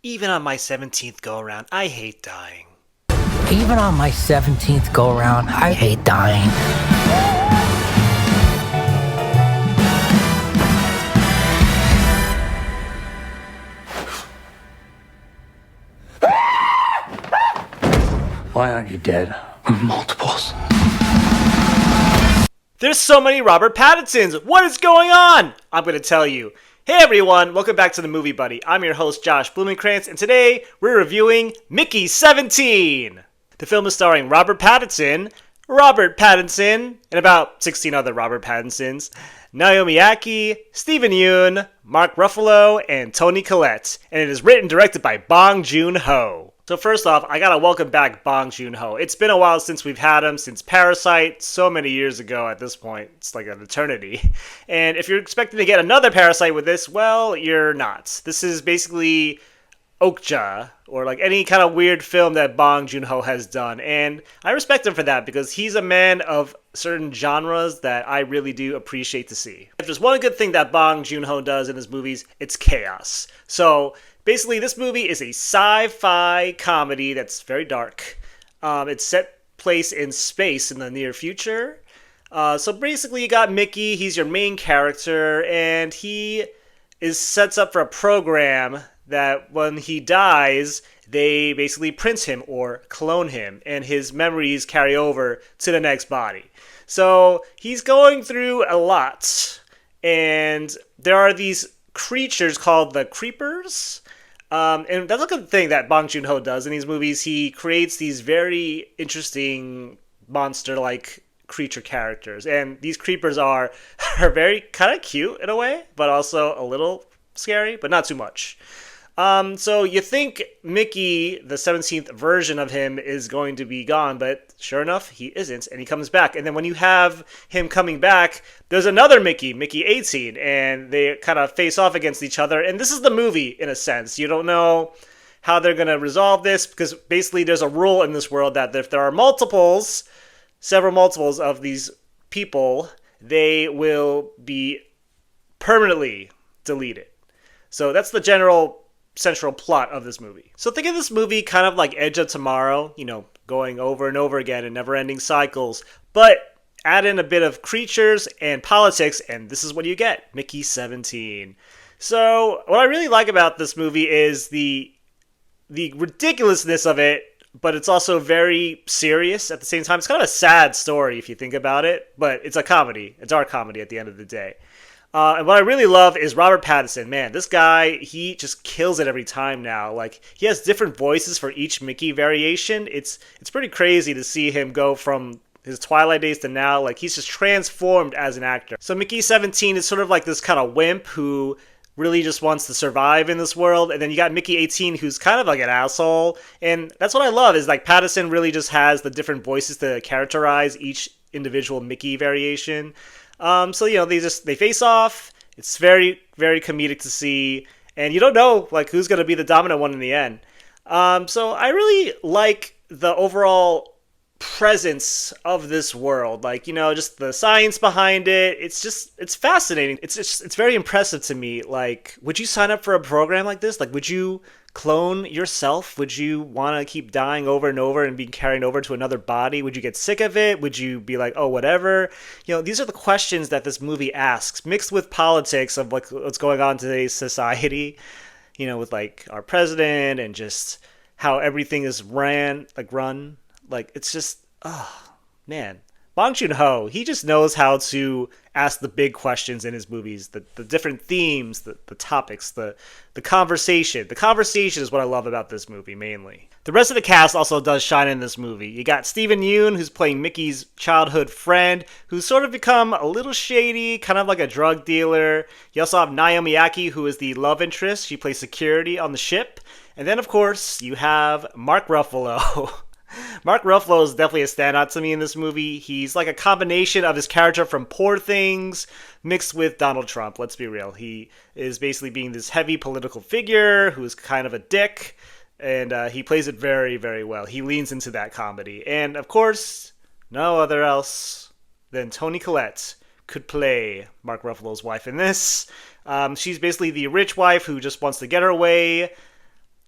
Even on my 17th go-around, I hate dying. Even on my 17th go-around, I hate dying. Why aren't you dead? Multiples. There's so many Robert Pattinsons! What is going on? I'm gonna tell you. Hey everyone, welcome back to the Movie Buddy. I'm your host Josh Blumenkranz, and today we're reviewing Mickey 17! The film is starring Robert Pattinson, and about 16 other Robert Pattinsons, Naomi Ackie, Stephen Yeun, Mark Ruffalo, and Toni Collette, and it is written and directed by Bong Joon-ho. So first off, I gotta welcome back Bong Joon-ho. It's been a while since we've had him, since Parasite, so many years ago at this point. It's like an eternity. And if you're expecting to get another Parasite with this, well, you're not. This is basically Okja, or like any kind of weird film that Bong Joon-ho has done. And I respect him for that, because he's a man of certain genres that I really do appreciate to see. If there's one good thing that Bong Joon-ho does in his movies, it's chaos. So basically, this movie is a sci-fi comedy that's very dark. It's set place in space in the near future. So basically, you got Mickey. He's your main character, and he sets up for a program that when he dies, they basically print him or clone him, and his memories carry over to the next body. So he's going through a lot, and there are these creatures called the Creepers. And that's like a thing that Bong Joon-ho does in these movies. He creates these very interesting monster-like creature characters. And these creepers are very kind of cute in a way, but also a little scary, but not too much. So you think Mickey, the 17th version of him, is going to be gone, but sure enough, he isn't, and he comes back. And then when you have him coming back, there's another Mickey 18, and they kind of face off against each other. And this is the movie, in a sense. You don't know how they're going to resolve this, because basically there's a rule in this world that if there are several multiples of these people, they will be permanently deleted. So that's the general central plot of this movie. So think of this movie kind of like Edge of Tomorrow, going over and over again in never-ending cycles, but add in a bit of creatures and politics, and this is what you get, Mickey 17. So what I really like about this movie is the ridiculousness of it, but it's also very serious at the same time. It's kind of a sad story if you think about it, but it's a comedy. It's our comedy at the end of the day. And what I really love is Robert Pattinson. Man, this guy, he just kills it every time now. Like, he has different voices for each Mickey variation. It's pretty crazy to see him go from his Twilight days to now. Like, he's just transformed as an actor. So Mickey 17 is sort of like this kind of wimp who really just wants to survive in this world. And then you got Mickey 18, who's kind of like an asshole. And that's what I love, is like Pattinson really just has the different voices to characterize each individual Mickey variation. So they face off. It's very, very comedic to see, and you don't know like who's going to be the dominant one in the end. So I really like the overall presence of this world, like just the science behind it. It's fascinating. It's very impressive to me. Like, would you sign up for a program like this? Like, would you clone yourself? Would you want to keep dying over and over and being carried over to another body? Would you get sick of it? Would you be like, oh, whatever? These are the questions that this movie asks, mixed with politics of like what's going on in today's society, with like our president and just how everything is run. Like, it's just, oh, man. Bong Joon-ho, he just knows how to ask the big questions in his movies, the different themes, the topics, the conversation. The conversation is what I love about this movie, mainly. The rest of the cast also does shine in this movie. You got Stephen Yeun, who's playing Mickey's childhood friend, who's sort of become a little shady, kind of like a drug dealer. You also have Naomi Ackie, who is the love interest. She plays security on the ship. And then, of course, you have Mark Ruffalo. Mark Ruffalo is definitely a standout to me in this movie. He's like a combination of his character from Poor Things mixed with Donald Trump, let's be real. He is basically being this heavy political figure who's kind of a dick, and he plays it very, very well. He leans into that comedy. And, of course, no other else than Toni Collette could play Mark Ruffalo's wife in this. She's basically the rich wife who just wants to get her way,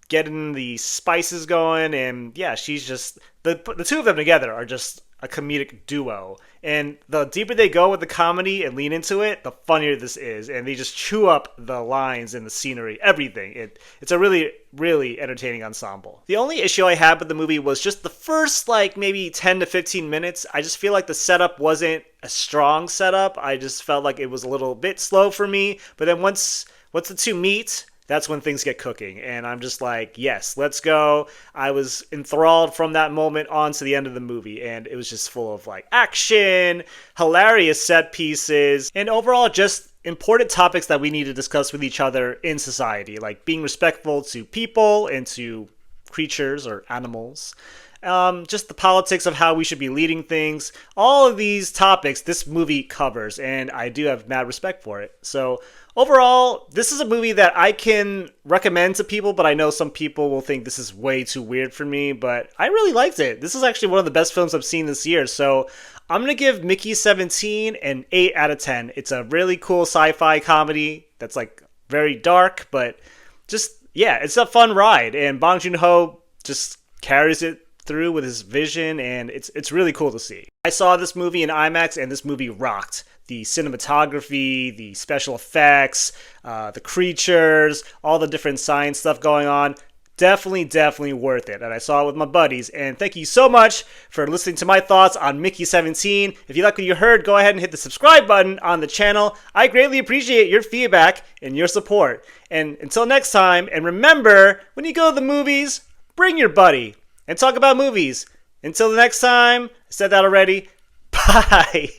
getting the spices going, and yeah, she's just the two of them together are just a comedic duo. And the deeper they go with the comedy and lean into it, the funnier this is. And they just chew up the lines and the scenery, everything. It's a really, really entertaining ensemble. The only issue I had with the movie was just the first, like, maybe 10 to 15 minutes. I just feel like the setup wasn't a strong setup. I just felt like it was a little bit slow for me. But then once the two meet, that's when things get cooking. And I'm just like, yes, let's go. I was enthralled from that moment on to the end of the movie. And it was just full of like action, hilarious set pieces, and overall just important topics that we need to discuss with each other in society, like being respectful to people and to creatures or animals. Just the politics of how we should be leading things. All of these topics this movie covers, and I do have mad respect for it. So overall, this is a movie that I can recommend to people, but I know some people will think this is way too weird for me, but I really liked it. This is actually one of the best films I've seen this year, so I'm going to give Mickey 17 an 8 out of 10. It's a really cool sci-fi comedy that's like very dark, but just, yeah, it's a fun ride, and Bong Joon-ho just carries it through with his vision, and it's really cool to see. I saw this movie in IMAX, and this movie rocked. The cinematography, the special effects, the creatures, all the different science stuff going on. Definitely worth it. And I saw it with my buddies. And thank you so much for listening to my thoughts on Mickey 17. If you like what you heard, go ahead and hit the subscribe button on the channel. I greatly appreciate your feedback and your support. And until next time, and remember, when you go to the movies, bring your buddy and talk about movies. Until the next time, I said that already. Bye.